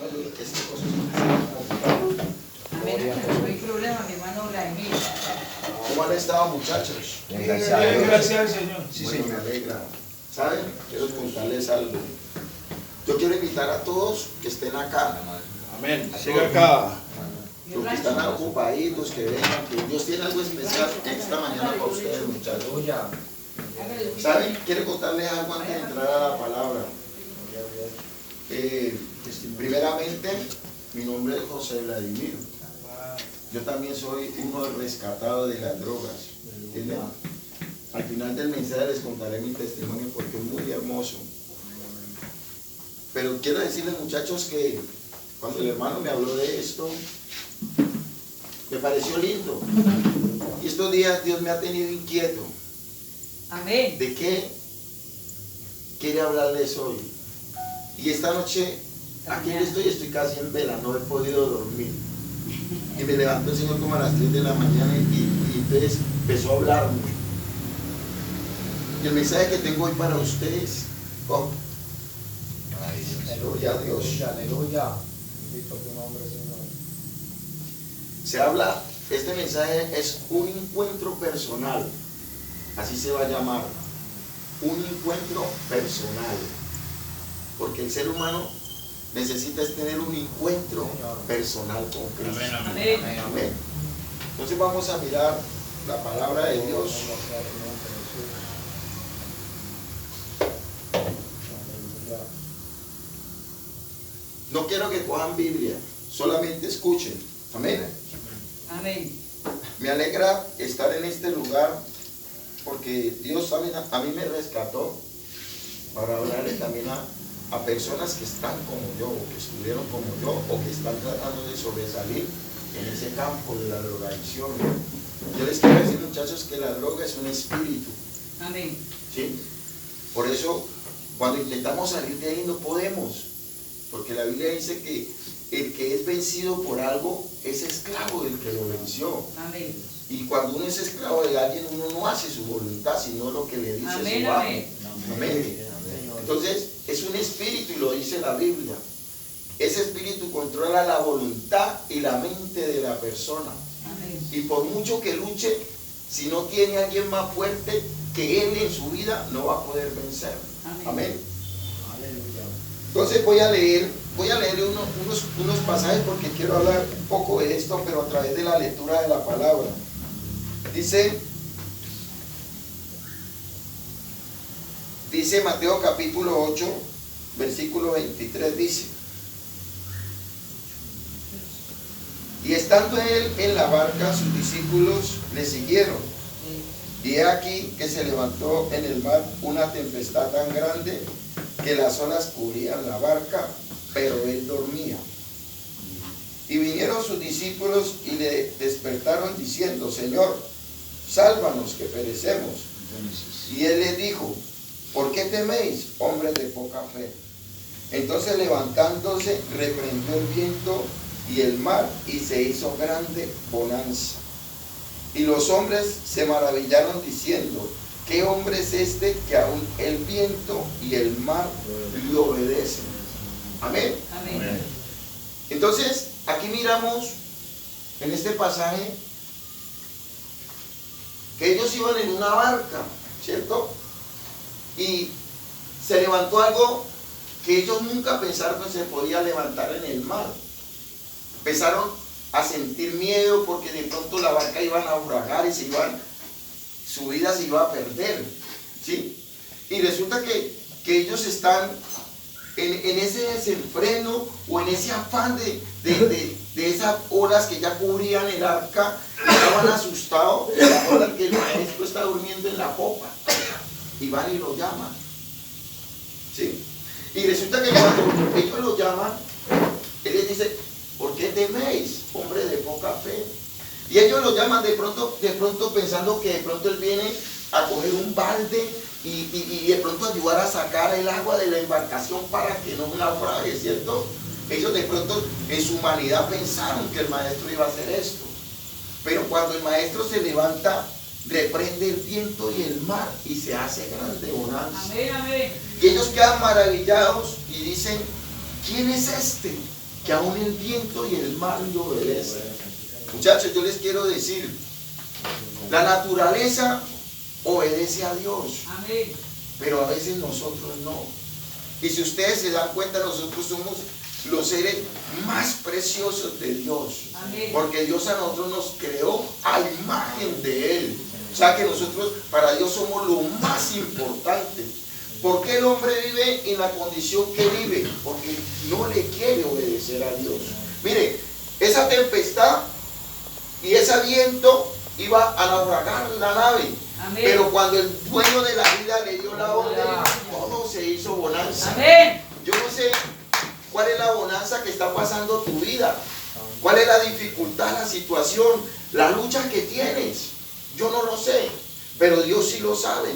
No, yo es que cosas. A menos que no hay problema, mi hermano Vladimir. ¿Cómo han estado, muchachos? Bien, gracias al Señor. Sí, bueno, me alegra. ¿Saben? Quiero contarles algo. Yo quiero invitar a todos que estén acá. Amén. Siga acá. Los que están ocupaditos, que vengan, que Dios tiene algo especial esta mañana para ustedes, muchachos. ¿Saben? Quiero contarles algo antes de entrar a la palabra. Primeramente, mi nombre es José Vladimir. Yo también soy uno rescatado de las drogas. ¿Entienden? Al final del mensaje les contaré mi testimonio porque es muy hermoso. Pero quiero decirles, muchachos, que cuando el hermano me habló de esto, me pareció lindo. Y estos días Dios me ha tenido inquieto. Amén. ¿De qué quiere hablarles hoy? Y esta noche, aquí estoy casi en vela, no he podido dormir. Y me levantó el Señor como a las 3 de la mañana y entonces empezó a hablarme. Y el mensaje que tengo hoy para ustedes, gloria a Dios. Aleluya. Bendito tu nombre, Señor. Se habla, este mensaje es un encuentro personal, así se va a llamar, un encuentro personal, porque el ser humano necesita tener un encuentro personal con Cristo. Amén. Amén. Entonces vamos a mirar la palabra de Dios. No quiero que cojan Biblia, solamente escuchen. Amén. Amén. Me alegra estar en este lugar porque Dios a mí me rescató para hablarle también a personas que están como yo, o que estuvieron como yo, o que están tratando de sobresalir en ese campo de la drogadicción. Yo les quiero decir, muchachos, que la droga es un espíritu. Amén. ¿Sí? Por eso, cuando intentamos salir de ahí no podemos, porque la Biblia dice que el que es vencido por algo es esclavo del que lo venció. Amén. Y cuando uno es esclavo de alguien, uno no hace su voluntad, sino lo que le dice Amén, su amo. amén. Amén. Entonces, es un espíritu y lo dice la Biblia. Ese espíritu controla la voluntad y la mente de la persona. Amén. Y por mucho que luche, si no tiene a alguien más fuerte que él en su vida, no va a poder vencer. Amén. Amén. Entonces voy a leer unos pasajes porque quiero hablar un poco de esto, pero a través de la lectura de la palabra. Dice Mateo capítulo 8, versículo 23, dice: y estando él en la barca, sus discípulos le siguieron. Y he aquí que se levantó en el mar una tempestad tan grande que las olas cubrían la barca, pero él dormía. Y vinieron sus discípulos y le despertaron diciendo: Señor, sálvanos que perecemos. Y él les dijo: ¿por qué teméis, hombres de poca fe? Entonces, levantándose, reprendió el viento y el mar, y se hizo grande bonanza. Y los hombres se maravillaron diciendo: ¿qué hombre es este que aún el viento y el mar le obedecen? Amén. Amén. Entonces, aquí miramos en este pasaje que ellos iban en una barca, ¿cierto? Y se levantó algo que ellos nunca pensaron que se podía levantar en el mar. Empezaron a sentir miedo porque de pronto la barca iba a naufragar y su vida se iba a perder, ¿sí? Y resulta que ellos están en ese desenfreno o en ese afán de esas olas que ya cubrían el arca, estaban asustados, recuerdan que el maestro está durmiendo en la popa y van y lo llaman, ¿sí? Y resulta que cuando ellos lo llaman, él les dice: ¿por qué teméis, hombre de poca fe? Y ellos lo llaman de pronto pensando que de pronto él viene a coger un balde y de pronto ayudar a sacar el agua de la embarcación para que no naufrague, ¿cierto? Ellos de pronto en su humanidad pensaron que el maestro iba a hacer esto. Pero cuando el maestro se levanta, reprende el viento y el mar y se hace grande bonanza. Amén. Amén. Y ellos quedan maravillados y dicen: ¿quién es este que aún el viento y el mar le obedecen. Muchachos, yo les quiero decir, la naturaleza obedece a Dios, Amén. pero a veces nosotros no. Y si ustedes se dan cuenta, nosotros somos los seres más preciosos de Dios. Amén. Porque Dios a nosotros nos creó a imagen de Él. O sea que nosotros para Dios somos lo más importante. ¿Por qué el hombre vive en la condición que vive? Porque no le quiere obedecer a Dios. Mire, esa tempestad y ese viento iba a naufragar la nave. Amén. Pero cuando el dueño de la vida le dio la orden, todo se hizo bonanza. Amén. Yo no sé cuál es la bonanza que está pasando tu vida, cuál es la dificultad, la situación, la lucha que tienes. Yo no lo sé, pero Dios sí lo sabe.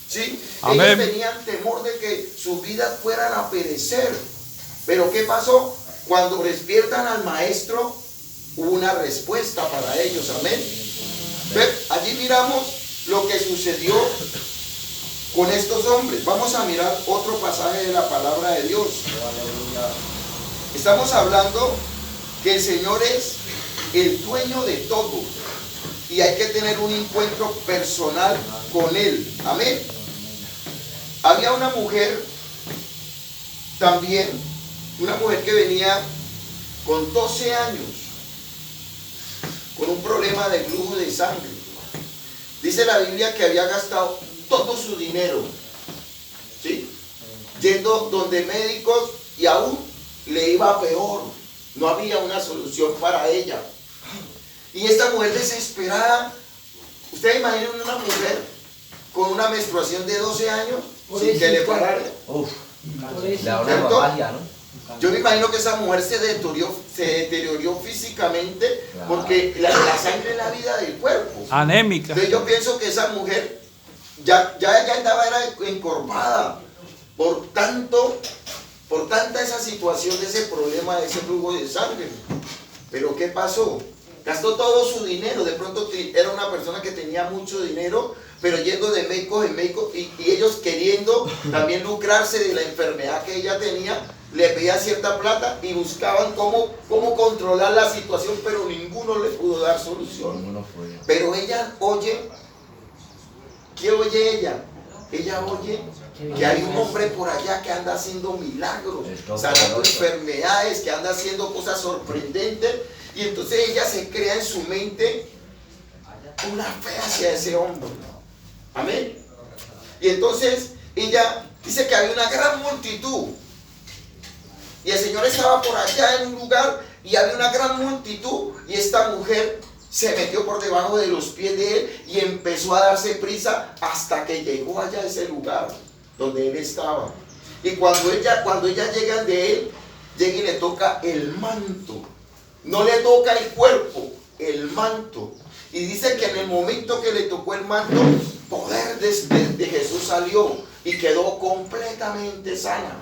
¿Sí? Ellos tenían temor de que sus vidas fueran a perecer. Pero ¿qué pasó? Cuando despiertan al maestro, hubo una respuesta para ellos. Amén. Allí miramos lo que sucedió con estos hombres. Vamos a mirar otro pasaje de la palabra de Dios. Estamos hablando que el Señor es el dueño de todo y hay que tener un encuentro personal con Él. Amén. Había una mujer también, una mujer que venía con 12 años con un problema de flujo de sangre. Dice la Biblia que había gastado todo su dinero, ¿sí? Yendo donde médicos y aún le iba peor. No había una solución para ella. Y esta mujer desesperada, ¿ustedes imaginan una mujer con una menstruación de 12 años sin que le parara? Uf, le da una ¿Cierto? hemorragia, ¿no? Yo me imagino que esa mujer se deterioró físicamente porque la sangre es la vida del cuerpo. Anémica. Entonces yo pienso que esa mujer ya estaba encorvada por tanta esa situación de ese problema, de ese flujo de sangre. Pero ¿qué pasó? Gastó todo su dinero. De pronto era una persona que tenía mucho dinero, pero yendo de médicos en médicos y ellos queriendo también lucrarse de la enfermedad que ella tenía, le pedían cierta plata y buscaban cómo controlar la situación, pero ninguno le pudo dar solución. Pero ella oye, ¿qué oye ella? Ella oye que hay un hombre por allá que anda haciendo milagros, sanando enfermedades, que anda haciendo cosas sorprendentes, y entonces ella se crea en su mente una fe hacia ese hombre. Amén. Y entonces ella dice que había una gran multitud. Y el Señor estaba por allá en un lugar y había una gran multitud y esta mujer se metió por debajo de los pies de él y empezó a darse prisa hasta que llegó allá a ese lugar donde él estaba. Y cuando ella llega de él, llega y le toca el manto. No le toca el cuerpo, el manto. Y dice que en el momento que le tocó el manto, poder de Jesús salió y quedó completamente sana.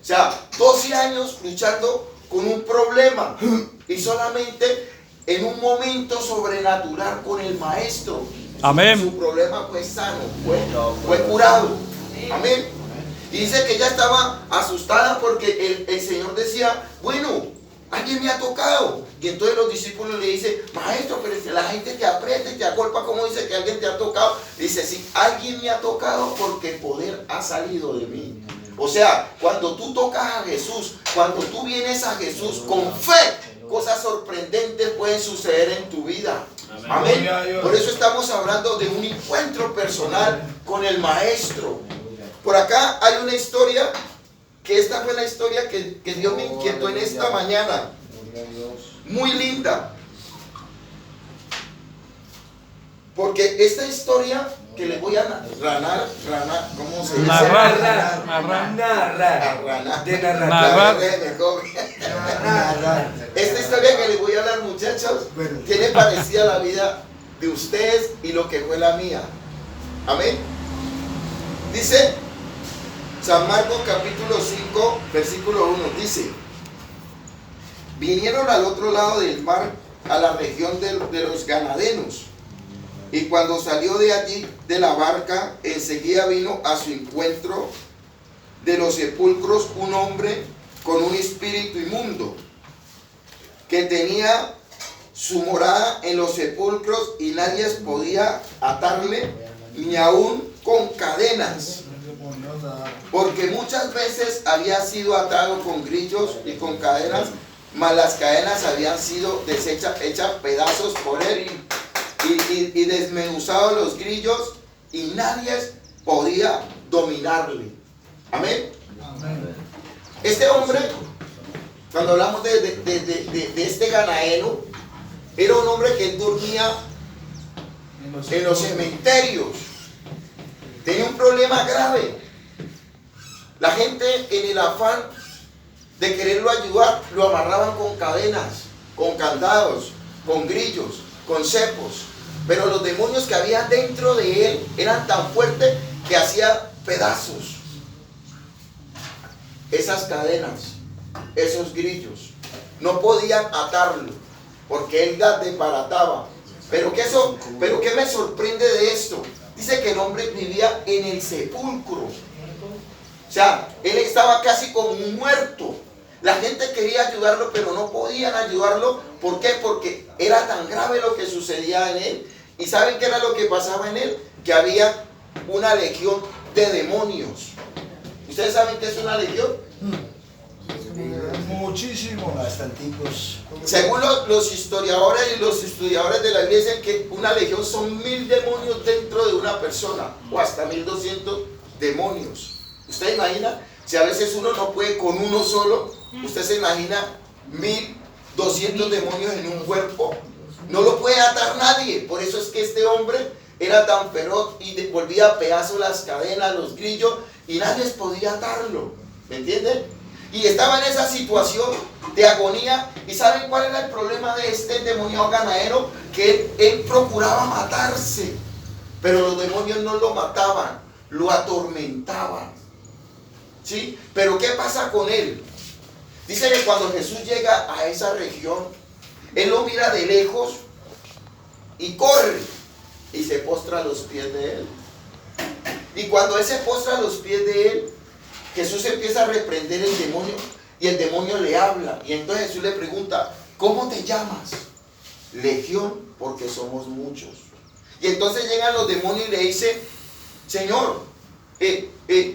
O sea, 12 años luchando con un problema y solamente en un momento sobrenatural con el maestro. Amén. Su problema fue sano, fue curado. Amén. Y dice que ella estaba asustada porque el Señor decía, bueno, alguien me ha tocado. Y entonces los discípulos le dicen, maestro, pero la gente te aprieta y te agolpa, ¿cómo dice que alguien te ha tocado? Dice, sí, alguien me ha tocado porque el poder ha salido de mí. O sea, cuando tú tocas a Jesús, cuando tú vienes a Jesús con fe, cosas sorprendentes pueden suceder en tu vida. Amén. Por eso estamos hablando de un encuentro personal con el Maestro. Por acá hay una historia, que esta fue la historia que Dios me inquietó en esta mañana. Muy linda. Porque esta historia que les voy a narrar, ¿cómo se dice? Narrar. Esta historia que les voy a hablar, muchachos, tiene parecida a la vida de ustedes y lo que fue la mía. Amén. Dice San Marcos capítulo 5, versículo 1, dice: vinieron al otro lado del mar, a la región de los Gadarenos. Y cuando salió de allí, de la barca, enseguida vino a su encuentro de los sepulcros un hombre con un espíritu inmundo, que tenía su morada en los sepulcros y nadie podía atarle, ni aún con cadenas, porque muchas veces había sido atado con grillos y con cadenas, mas las cadenas habían sido hechas pedazos por él y desmenuzados los grillos, y nadie podía dominarle. Amén. Este hombre, cuando hablamos de este Ganaeno, era un hombre que dormía en los cementerios. Tenía un problema grave. La gente, en el afán de quererlo ayudar, lo amarraban con cadenas, con candados, con grillos, con cepos. Pero los demonios que había dentro de él eran tan fuertes que hacía pedazos esas cadenas, esos grillos. No podían atarlo porque él las desbarataba. Pero ¿qué me sorprende de esto? Dice que el hombre vivía en el sepulcro. O sea, él estaba casi como un muerto. La gente quería ayudarlo, pero no podían ayudarlo. ¿Por qué? Porque era tan grave lo que sucedía en él. ¿Y saben qué era lo que pasaba en él? Que había una legión de demonios. ¿Ustedes saben qué es una legión? Muchísimo. Bastanticos. Según los historiadores y los estudiadores de la iglesia, dicen que una legión son 1000 demonios dentro de una persona, o hasta 1200 demonios. ¿Usted imagina? Si a veces uno no puede con uno solo, ¿usted se imagina 1200 demonios en un cuerpo? No lo puede atar nadie. Por eso es que este hombre era tan feroz y volvía a pedazos las cadenas, los grillos, y nadie podía atarlo. ¿Me entienden? Y estaba en esa situación de agonía. ¿Y saben cuál era el problema de este endemoniado Ganaeno? Que él procuraba matarse, pero los demonios no lo mataban, lo atormentaban. ¿Sí? Pero ¿qué pasa con él? Dice que cuando Jesús llega a esa región, él lo mira de lejos y corre y se postra a los pies de él. Y cuando él se postra a los pies de él, Jesús empieza a reprender el demonio y el demonio le habla. Y entonces Jesús le pregunta, ¿cómo te llamas? Legión, porque somos muchos. Y entonces llegan los demonios y le dicen, Señor,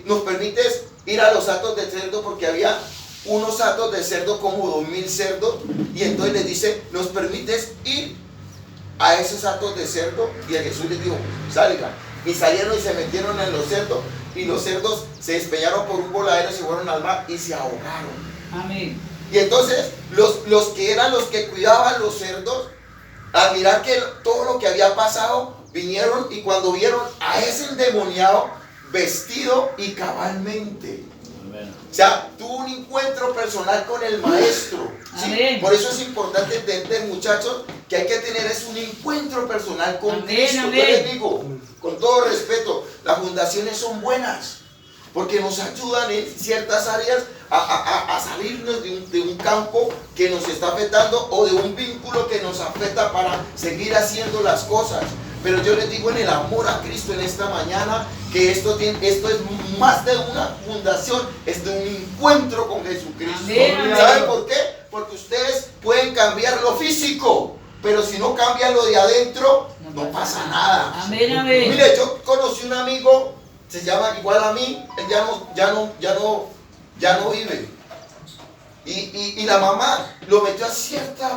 ¿nos permites ir a los atos de cerdo? Porque había unos atos de cerdo, como 2000 cerdos. Y entonces le dice, ¿nos permites ir a esos atos de cerdo? Y a Jesús les dijo, salgan. Y salieron y se metieron en los cerdos, y los cerdos se despeñaron por un voladero, se fueron al mar y se ahogaron. Amén. Y entonces los que eran los que cuidaban los cerdos, al mirar que todo lo que había pasado, vinieron, y cuando vieron a ese endemoniado vestido y cabalmente, o sea, tuvo un encuentro personal con el maestro. ¿Sí? Por eso es importante entender, muchachos, que hay que tener un encuentro personal con Cristo. Yo les digo, con todo respeto, las fundaciones son buenas porque nos ayudan en ciertas áreas a salirnos de un campo que nos está afectando, o de un vínculo que nos afecta, para seguir haciendo las cosas. Pero yo les digo, en el amor a Cristo, en esta mañana, que esto es más de una fundación, es de un encuentro con Jesucristo. Amén. ¿Saben por qué? Porque ustedes pueden cambiar lo físico, pero si no cambian lo de adentro, no pasa nada. Amén, amén. Mire, yo conocí un amigo, se llama igual a mí, él ya no vive. Y la mamá lo metió a ciertos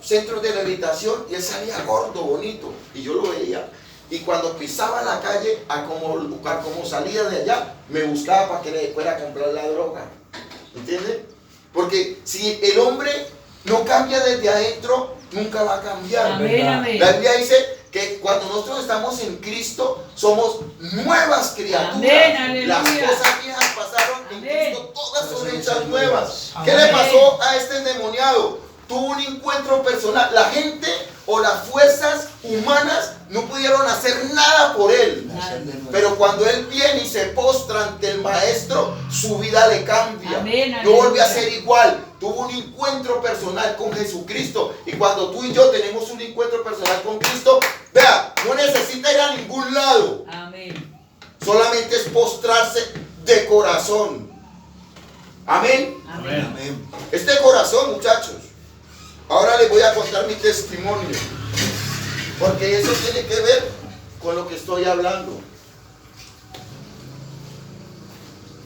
centros de rehabilitación, y él salía gordo, bonito, y yo lo veía. Y cuando pisaba la calle, como salía de allá, me buscaba para que le fuera a comprar la droga. ¿Entiende? Porque si el hombre no cambia desde adentro, nunca va a cambiar. Amén, amén. La Biblia dice que cuando nosotros estamos en Cristo, somos nuevas criaturas. Amén, las aleluya. cosas viejas pasaron, en Amén. Cristo todas son hechas nuevas. Amén. ¿Qué le pasó a este endemoniado? Tuvo un encuentro personal. La gente o las fuerzas humanas no pudieron hacer nada por él. Pero cuando él viene y se postra ante el maestro, su vida le cambia. Amén, No vuelve a aleluya. ser igual. Tuvo un encuentro personal con Jesucristo. Y cuando tú y yo tenemos un encuentro personal con Cristo, vea, no necesita ir a ningún lado. Amén. Solamente es postrarse de corazón. Amén. Amén. Este corazón, muchachos. Ahora les voy a contar mi testimonio. Porque eso tiene que ver con lo que estoy hablando.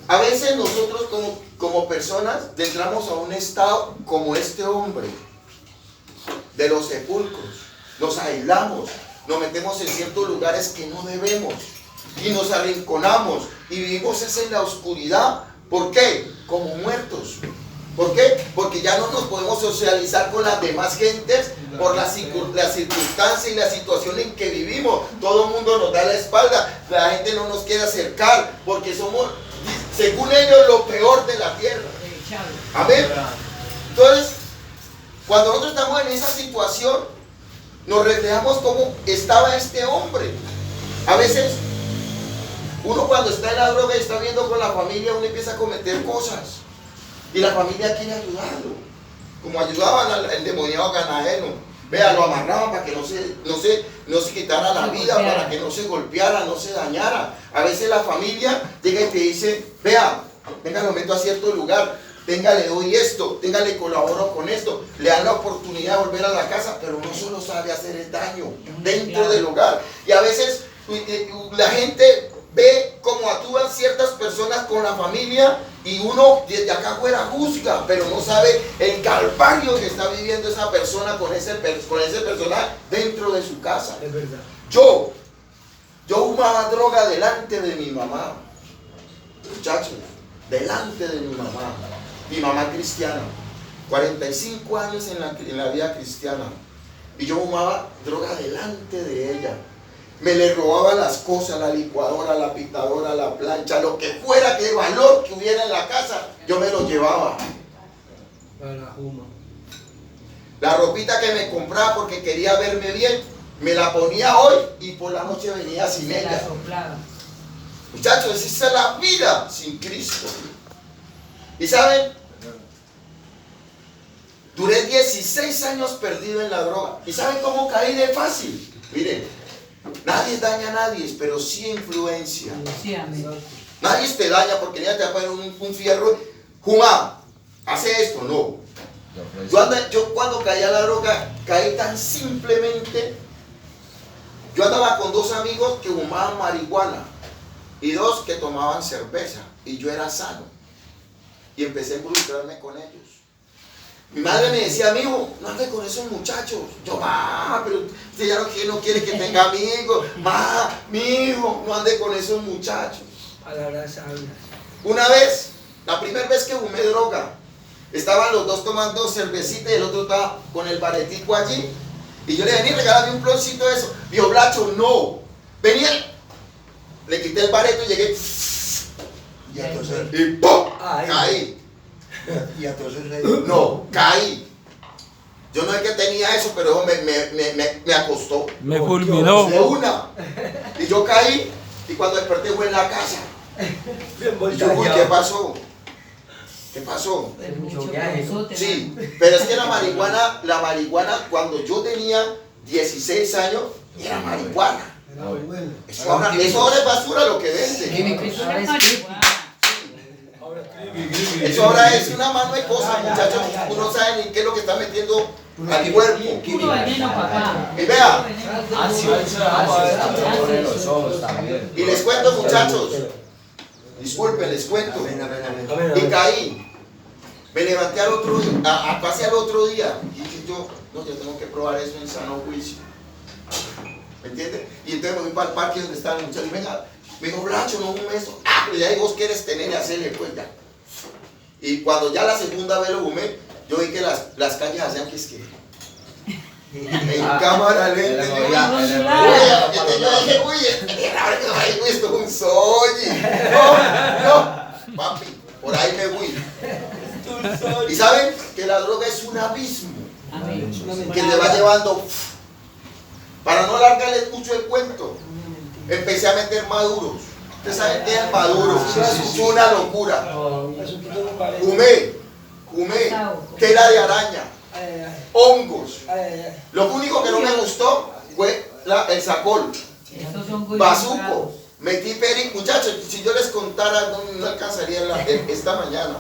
A veces nosotros como personas entramos a un estado como este hombre de los sepulcros. Nos aislamos, nos metemos en ciertos lugares que no debemos y nos arrinconamos y vivimos en la oscuridad. ¿Por qué? Como muertos. ¿Por qué? Porque ya no nos podemos socializar con las demás gentes por la circunstancia y la situación en que vivimos. Todo el mundo nos da la espalda, la gente no nos quiere acercar porque somos, según ellos, lo peor de la tierra. Amén. Entonces, cuando nosotros estamos en esa situación, nos reflejamos cómo estaba este hombre. A veces, uno cuando está en la droga y está viendo con la familia, uno empieza a cometer cosas. Y la familia quiere ayudarlo. Como ayudaban al endemoniado Gadareno. Vea, lo amarraban para que no se quitara la vida, para que no se golpeara, no se dañara. A veces la familia llega y te dice, vea, venga, lo meto a cierto lugar, venga, le doy esto, venga, le colaboro con esto. Le dan la oportunidad de volver a la casa, pero no solo sabe hacer el daño dentro del hogar. Y a veces la gente ve cómo actúan ciertas personas con la familia y uno desde acá afuera juzga, pero no sabe el calvario que está viviendo esa persona con ese personaje dentro de su casa. Es verdad. Yo fumaba droga delante de mi mamá, muchachos, delante de mi mamá cristiana, 45 años en la vida cristiana, y yo fumaba droga delante de ella. Me le robaba las cosas, la licuadora, la pitadora, la plancha, lo que fuera, que valor que hubiera en la casa, yo me lo llevaba. La ropita que me compraba porque quería verme bien, me la ponía hoy y por la noche venía sin ella. Muchachos, esa es la vida sin Cristo. Y saben, duré 16 años perdido en la droga. ¿Y saben cómo caí de fácil? Miren. Nadie daña a nadie, pero sí influencia. Nadie te daña porque nadie te va a poner un fierro. Jumá, hace esto, no. Yo cuando caí a la droga, caí tan simplemente. Yo andaba con 2 amigos que fumaban marihuana y 2 que tomaban cerveza. Y yo era sano. Y empecé a involucrarme con ellos. Mi madre me decía, mijo, no ande con esos muchachos. Yo, pero usted ya no quiere que tenga amigos. Mijo, no ande con esos muchachos. Una vez, la primera vez que fumé droga, estaban los 2 tomando cervecita y el otro estaba con el baretico allí. Y yo le venía, regálame un ploncito de eso. Dijo, Blacho, no. Venía, le quité el bareto y llegué. Y ¡pum! Caí. No, caí. Yo no es que tenía eso, pero me acostó. Me fulminó. De una. Y yo caí, y cuando desperté fue en la casa. Y yo, uy, ¿qué pasó? ¿Qué pasó? Sí, pero es que la marihuana cuando yo tenía 16 años, era marihuana. Eso ahora es basura lo que vende. Eso ahora es una mano de cosas, muchachos. Uno no sabe ni qué es lo que está metiendo al cuerpo. Puro veneno, papá. Y vea, y les cuento, muchachos. Disculpen, les cuento. Y caí. Me levanté al otro día, pasé al otro día. Y dije yo tengo que probar eso en sano juicio. ¿Me entiendes? Y entonces me fui para el parque donde estaban los muchachos. Venga, me dijo, Blacho, no fumes eso. Pero ya vos quieres tener y hacerle, pues ya. Y cuando ya la segunda vez lo fumé, yo vi que las calles hacían que es que en cámara lenta. Yo dije, uy, esto es un soño. No, papi, por ahí me fui. Y saben que la droga es un abismo que te va llevando. Para no alargarles mucho el cuento, empecé a meter maduros. Ustedes saben qué es maduro. Es una locura. Fumé, tela de araña, hongos. Lo único que no me gustó fue el sacol, bazuco, Metí perico, muchachos, si yo les contara no alcanzaría esta mañana.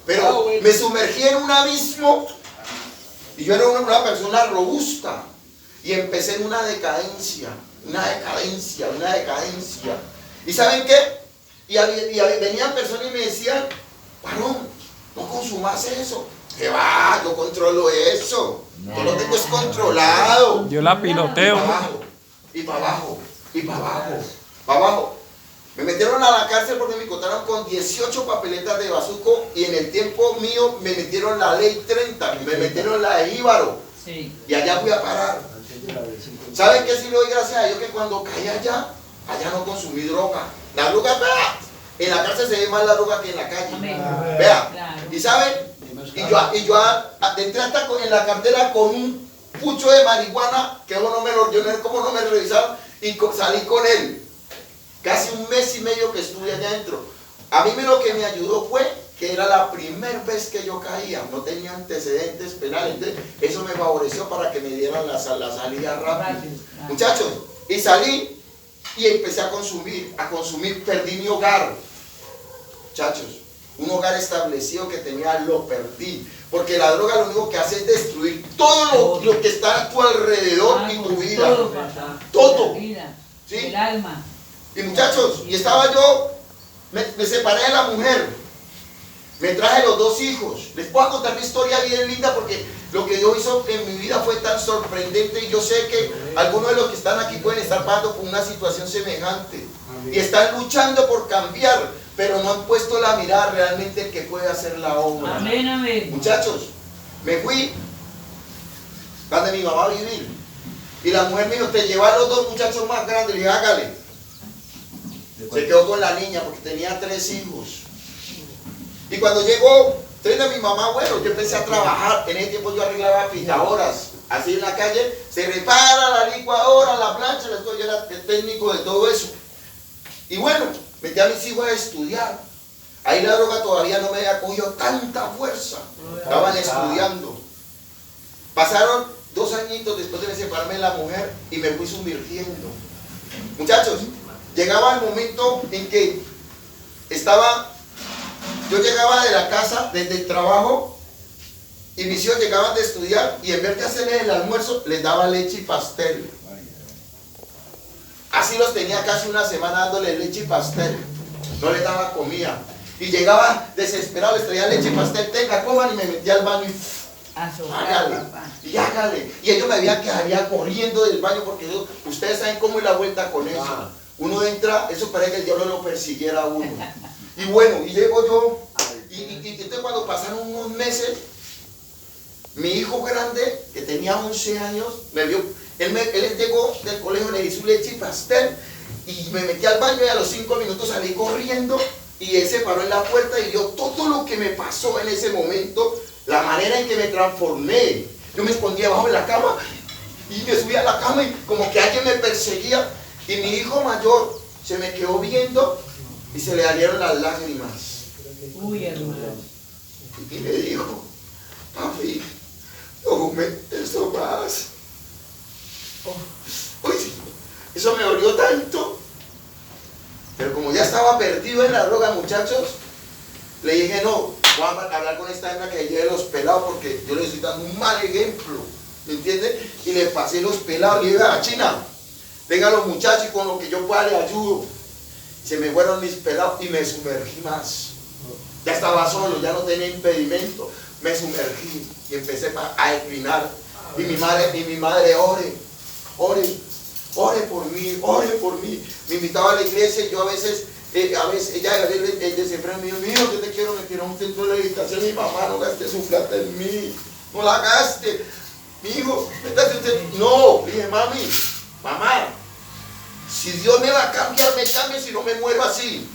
Pero me sumergí en un abismo y yo era una persona robusta y empecé en una decadencia. ¿Y saben qué? Y venían personas y me decían, varón, no consumas eso. Que va, yo controlo eso. Yo lo tengo descontrolado. Yo la piloteo. Y para abajo, y para abajo, para abajo. Me metieron a la cárcel porque me contaron con 18 papeletas de bazuco y en el tiempo mío me metieron la ley 30, me metieron la de Jíbaro. Sí. Y allá fui a parar. ¿Saben qué? Sí le doy gracias a Dios que cuando caí allá no consumí droga. La droga, vea, en la cárcel se ve más la droga que en la calle. Amén. Vea, Claro. y ¿saben? Y yo entré hasta en la cartera con un pucho de marihuana que yo no me revisaron y salí con él. Casi un mes y medio que estuve allá adentro. A mí lo que me ayudó fue que era la primera vez que yo caía, no tenía antecedentes penales, entonces eso me favoreció para que me dieran la salida rápida. Muchachos, y salí y empecé a consumir, perdí mi hogar. Muchachos, un hogar establecido que tenía lo perdí, porque la droga lo único que hace es destruir todo lo que está a tu alrededor y tu vida. Todo, papá. Todo. La vida, ¿Sí? el alma. Y muchachos, y estaba yo, me separé de la mujer, me traje los 2 hijos. Les puedo contar una historia bien linda porque lo que Dios hizo en mi vida fue tan sorprendente y yo sé que algunos de los que están aquí pueden estar pasando por una situación semejante y están luchando por cambiar, pero no han puesto la mirada realmente en que puede hacer la obra. Amén, amén. Muchachos, me fui donde mi mamá vivir y la mujer me dijo, te lleva a los 2 muchachos más grandes. Le dije, hágale. Se quedó con la niña porque tenía 3 hijos. Y cuando llegó, de mi mamá, bueno, yo empecé a trabajar. En ese tiempo yo arreglaba pintadoras. Así en la calle, se repara la licuadora, la plancha, yo era el técnico de todo eso. Y bueno, metí a mis hijos a estudiar. Ahí la droga todavía no me había cogido tanta fuerza. Estaban estudiando. Pasaron 2 añitos después de separarme de la mujer y me fui sumergiendo. Muchachos, llegaba el momento en que yo llegaba de la casa, desde el trabajo, y mis hijos llegaban de estudiar, y en vez de hacerles el almuerzo, les daba leche y pastel. Así los tenía casi una semana dándoles leche y pastel. No les daba comida. Y llegaba desesperado, les traía leche y pastel, tenga, coman, y me metía al baño y hágale, y hágale. Y ellos me veían que salía corriendo del baño porque ustedes saben cómo es la vuelta con eso. Uno entra, eso parece que el diablo lo persiguiera a uno. Y bueno, y llego yo, y entonces cuando pasaron unos meses, mi hijo grande, que tenía 11 años, me vio, él llegó del colegio, le di su leche y pastel, y me metí al baño y a los 5 minutos salí corriendo, y él se paró en la puerta y vio todo lo que me pasó en ese momento, la manera en que me transformé. Yo me escondía abajo de la cama, y me subía a la cama y como que alguien me perseguía, y mi hijo mayor se me quedó viendo, y se le salieron las lágrimas. Uy, hermano. Y me dijo, papi, no me eso más. Oye, eso me dolió tanto. Pero como ya estaba perdido en la droga, muchachos, le dije, no, voy a hablar con esta hembra que lleve los pelados porque yo le estoy dando un mal ejemplo. ¿Me entiendes? Y le pasé los pelados, le dije, a China, vengan los muchachos y con lo que yo pueda le ayudo. Se me fueron mis pelados y me sumergí más. Ya estaba solo, ya no tenía impedimento. Me sumergí y empecé a declinar. Y mi madre, ore por mí. Me invitaba a la iglesia y yo a veces ella el desenfreno mío, yo te quiero meter a un centro de meditación. Mi mamá, no gaste su plata en mí. No la gaste. Mi hijo, métase usted. No, dije, mamá. Si Dios me va a cambiar, me cambie, si no me muero así.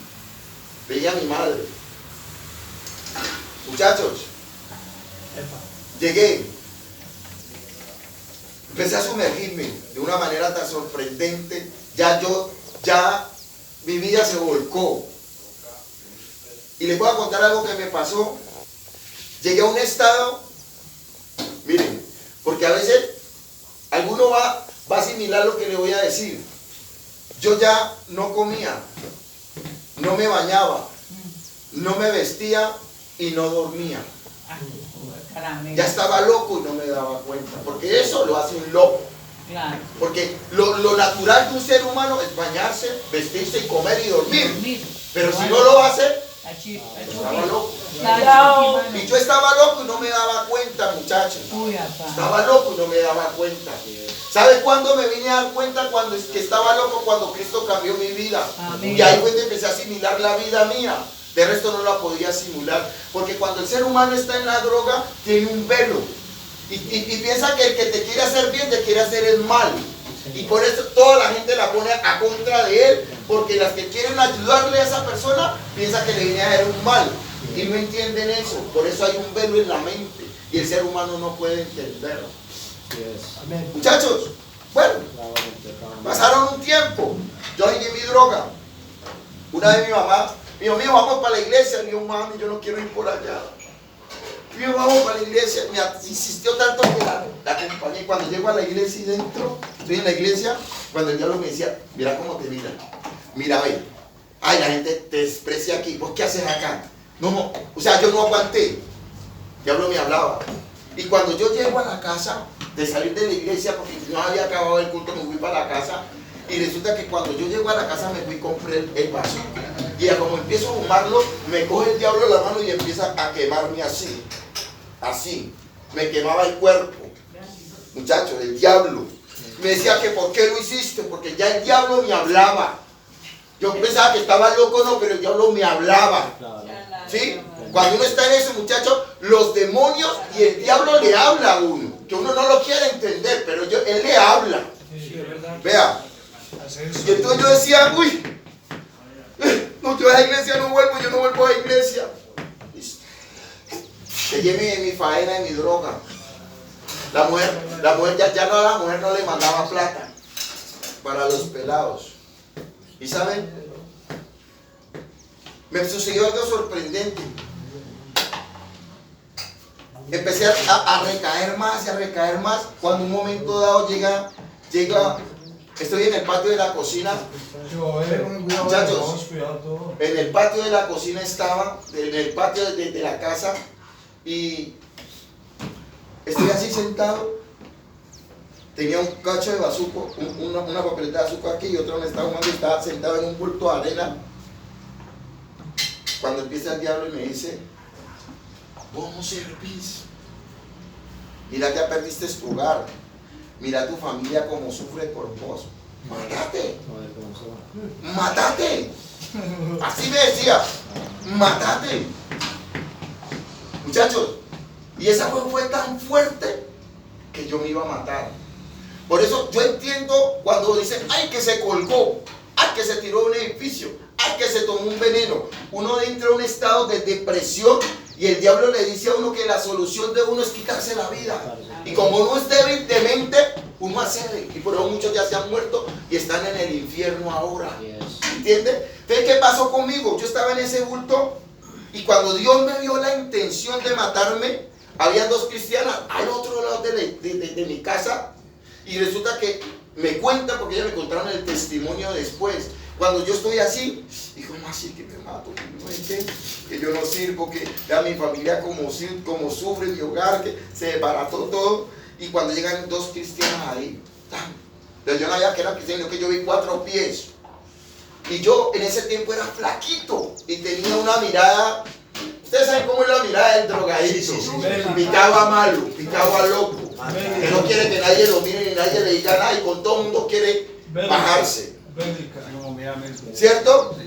Veía a mi madre. Muchachos, llegué. Empecé a sumergirme de una manera tan sorprendente. Ya mi vida se volcó. Y les voy a contar algo que me pasó. Llegué a un estado, miren, porque a veces alguno va a asimilar lo que le voy a decir. yo ya no comía, no me bañaba, no me vestía y no dormía. Caramba. Ya estaba loco y no me daba cuenta, porque eso lo hace un loco. Claro. Porque lo natural de un ser humano es bañarse, vestirse y comer y dormir. Dormir. Pero si no lo hace, estaba loco. Y yo estaba loco y no me daba cuenta, muchachos. Uy, apá. Estaba loco y no me daba cuenta. ¿Sabe cuándo me vine a dar cuenta? Cuando es que estaba loco, cuando Cristo cambió mi vida. Amén. Y ahí fue donde empecé a asimilar la vida mía. De resto no la podía asimilar. Porque cuando el ser humano está en la droga, tiene un velo. Y piensa que el que te quiere hacer bien, te quiere hacer el mal. Y por eso toda la gente la pone a contra de él. Porque las que quieren ayudarle a esa persona, piensan que le viene a hacer un mal. Y no entienden eso. Por eso hay un velo en la mente. Y el ser humano no puede entenderlo. Muchachos, bueno, pasaron un tiempo. Yo dejé mi droga. Una vez mi mamá me dijo, mío, vamos para la iglesia. Y yo, mami, yo no quiero ir por allá. Mío, vamos para la iglesia. Me insistió tanto que la acompañé. Cuando llego a la iglesia y dentro, estoy en la iglesia, cuando el diablo me decía, mira cómo te miran. Mira, ve. Ay, la gente te desprecia aquí. ¿Vos qué haces acá? No, o sea, yo no aguanté. El diablo me hablaba. Y cuando yo llego a la casa, de salir de la iglesia, porque no había acabado el culto, me fui para la casa. Y resulta que cuando yo llego a la casa, me fui y compré el vaso. Y como empiezo a fumarlo, me coge el diablo la mano y empieza a quemarme así. Así. Me quemaba el cuerpo. Muchachos, el diablo. Me decía que por qué lo hiciste, porque ya el diablo me hablaba. Yo pensaba que estaba loco, no, pero el diablo me hablaba. ¿Sí? Cuando uno está en eso, muchachos, los demonios y el diablo le habla a uno. Que uno no lo quiere entender, pero él le habla. Vea. Y entonces yo decía, uy, no, yo a la iglesia no vuelvo, yo no vuelvo a la iglesia. Llegué mi faena y mi droga. La mujer ya no, a la mujer no le mandaba plata para los pelados. ¿Y saben? Me sucedió algo sorprendente. Empecé a recaer más y a recaer más. Cuando un momento dado llega, estoy en el patio de la cocina. Muchachos, en el patio de la cocina estaba, en el patio de la casa, y estoy así sentado. Tenía un cacho de bazuco, una papeleta de azúcar aquí y otra me estaba fumando y estaba sentado en un bulto de arena. Cuando empieza el diablo y me dice, vos no servís. Mira, ya perdiste tu hogar. Mira a tu familia como sufre por vos. Mátate. Mátate. Así me decía. Mátate. Muchachos, y esa fue tan fuerte que yo me iba a matar. Por eso yo entiendo cuando dicen, ay, que se colgó, ay, que se tiró de un edificio, ay, que se tomó un veneno. Uno entra en un estado de depresión y el diablo le dice a uno que la solución de uno es quitarse la vida. Y como uno es débil de mente, uno accede. Y por eso muchos ya se han muerto y están en el infierno ahora. ¿Entiendes? Entonces, ¿qué pasó conmigo? Yo estaba en ese bulto y cuando Dios me dio la intención de matarme, había dos cristianas al otro lado de mi casa. Y resulta que me cuentan, porque ellas me contaron el testimonio después. Cuando yo estoy así, digo, ¿cómo así que me mato? Que yo no sirvo, que ya mi familia como sufre, mi hogar, que se desbarató todo. Y cuando llegan dos cristianas ahí, pero yo no había que era cristiano, que yo vi 4 pies. Y yo en ese tiempo era flaquito y tenía una mirada. Ustedes saben cómo es la mirada del drogadito. Picado a malo, picado a loco. Que no quiere que nadie lo mire ni nadie le diga nada y con todo el mundo quiere bajarse. ¿Cierto?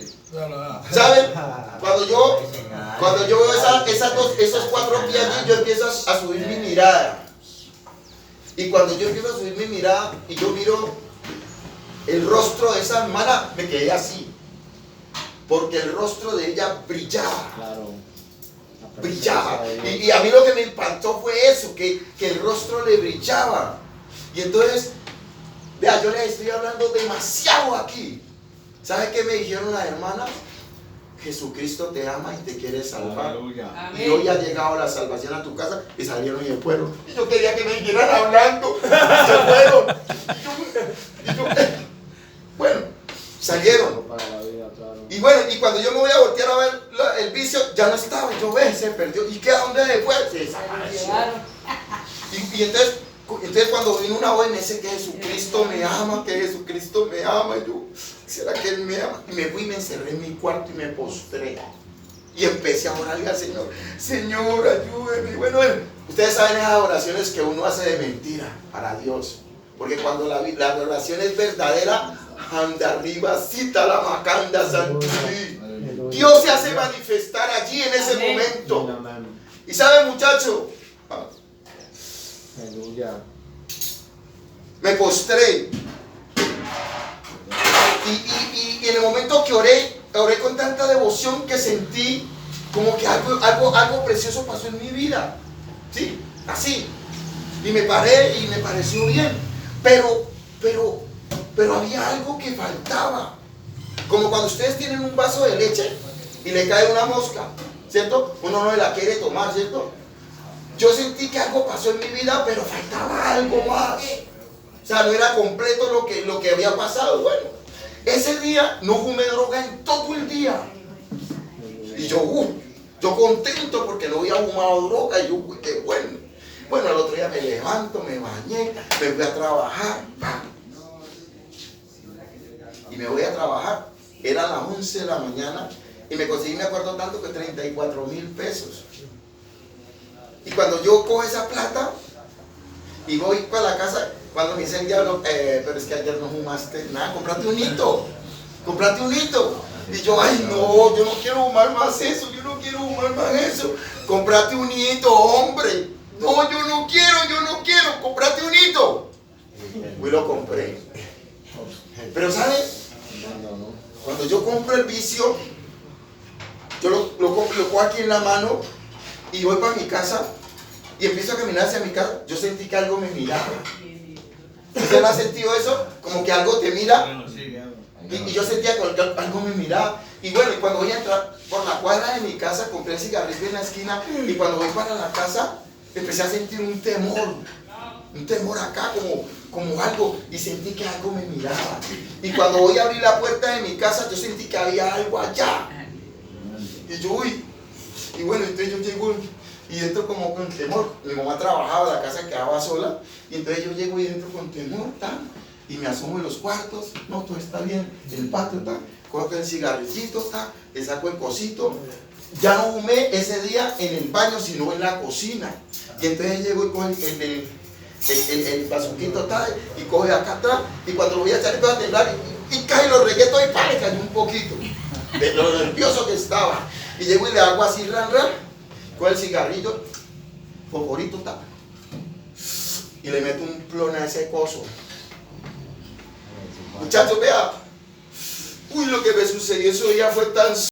¿Saben? Cuando yo veo esos 4 pies allí, yo empiezo a subir mi mirada. Y cuando yo empiezo a subir mi mirada y yo miro el rostro de esa hermana, me quedé así. Porque el rostro de ella brillaba. Brillaba. Y a mí lo que me impactó fue eso, que el rostro le brillaba. Y entonces, vea, yo les estoy hablando demasiado aquí. ¿Sabe qué me dijeron las hermanas? Jesucristo te ama y te quiere salvar. Y hoy ha llegado la salvación a tu casa y salieron y se fueron. Y yo quería que me siguieran hablando. Se fueron. Bueno, salieron. Para la vida, claro. Y bueno, y cuando yo me voy a voltear a ver el vicio, ya no estaba. Yo ve, se perdió. ¿Y qué? ¿A dónde fue? Se desapareció. Llevaron. Y entonces cuando vino una voz me dice que Jesucristo me ama, que Jesucristo me ama. Y yo, ¿será que Él me ama? Y me fui y me encerré en mi cuarto y me postré. Y empecé a orarle al Señor. Señor, ayúdeme. Y bueno, ustedes saben esas oraciones que uno hace de mentira para Dios. Porque cuando la oración es verdadera, anda arriba, cita la macanda, santurí. Dios se hace manifestar allí en ese Amén. momento. Amén. Y sabe, muchacho, Aleluya. me postré. Y en el momento que oré con tanta devoción que sentí como que algo precioso pasó en mi vida. Sí, así. Y me paré y me pareció bien. Pero había algo que faltaba. Como cuando ustedes tienen un vaso de leche y le cae una mosca, ¿cierto? Uno no la quiere tomar, ¿cierto? Yo sentí que algo pasó en mi vida, pero faltaba algo más. O sea, no era completo lo que había pasado. Bueno, ese día no fumé droga en todo el día. Y yo contento porque no había fumado droga. Y yo, qué bueno. Bueno, al otro día me levanto, me bañé, me fui a trabajar. Y me voy a trabajar. Eran las 11 de la mañana y me conseguí, me acuerdo tanto, que 34,000 pesos. Y cuando yo cojo esa plata y voy para la casa, cuando me dice el diablo, pero es que ayer no fumaste nada, cómprate un hito. Y yo, ay no, yo no quiero fumar más eso, cómprate un hito, hombre. No, yo no quiero, cómprate un hito. Y lo compré. Pero ¿sabes? Cuando yo compro el vicio, yo lo cojo aquí en la mano y voy para mi casa y empiezo a caminar hacia mi casa. Yo sentí que algo me miraba. ¿Usted no ha sentido eso? Como que algo te mira. Y yo sentía que algo me miraba. Y bueno, y cuando voy a entrar por la cuadra de mi casa, compré el cigarrillo en la esquina. Y cuando voy para la casa, empecé a sentir un temor acá, como algo. Y sentí que algo me miraba. Y cuando voy a abrir la puerta de mi casa, yo sentí que había algo allá. Y yo, y bueno, entonces yo llego y entro como con temor. Mi mamá trabajaba, la casa quedaba sola. Y entonces yo llego y entro con temor, y me asomo en los cuartos. No, todo está bien. El patio, cojo el cigarrillito, le saco el cosito. Ya no fumé ese día en el baño, sino en la cocina. Y entonces llego y cojo el bazuquito, y coge acá atrás. Y cuando lo voy a echar, empiezo a temblar. Y cae, lo regué todo y me cayó un poquito. De lo nervioso que estaba. Y llego y le hago así, con el cigarrillo, favorito, y le meto un plon a ese coso. Muchachos, vea. Uy, lo que me sucedió ese día fue tan